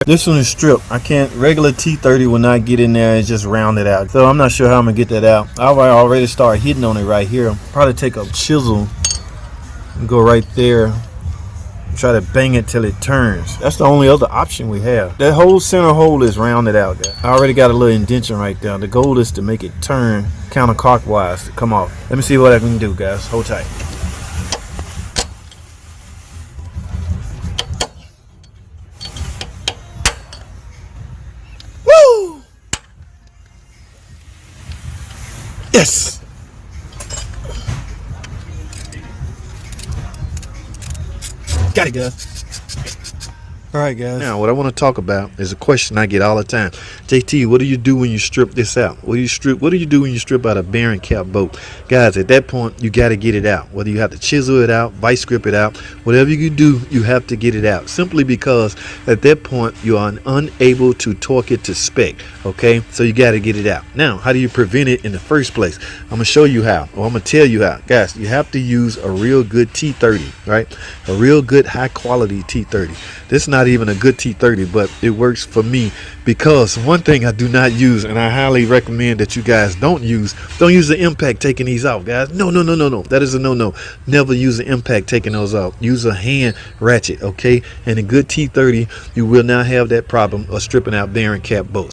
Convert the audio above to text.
This one is stripped. I can't, regular T30 will not get in there and just round it out. So I'm not sure how I'm gonna get that out. I've already started hitting on it right here. Probably take a chisel and go right there. Try to bang it till it turns. That's the only other option we have. That whole center hole is rounded out, guys. I already got a little indention right there. The goal is to make it turn counterclockwise to come off. Let me see what I can do, guys. Hold tight. Woo! Yes! Got it, guys. All right, guys. Now, what I want to talk about is a question I get all the time. JT, what do you do when you strip this out? What do you do when you strip out a bearing cap bolt? Guys, at that point, you got to get it out. Whether you have to chisel it out, vice grip it out, whatever you do, you have to get it out. Simply because at that point, you are unable to torque it to spec. Okay, so you got to get it out. Now, how do you prevent it in the first place? I'm gonna show you how, or I'm gonna tell you how. Guys, you have to use a real good T30, right? A real good high quality T30. This is not even a good T30, but it works for me because one thing I do not use, and I highly recommend that you guys don't use the impact taking these off, guys. No. That is a no. Never use the impact taking those off. Use a hand ratchet, okay? And a good T30, you will not have that problem of stripping out bearing cap bolts.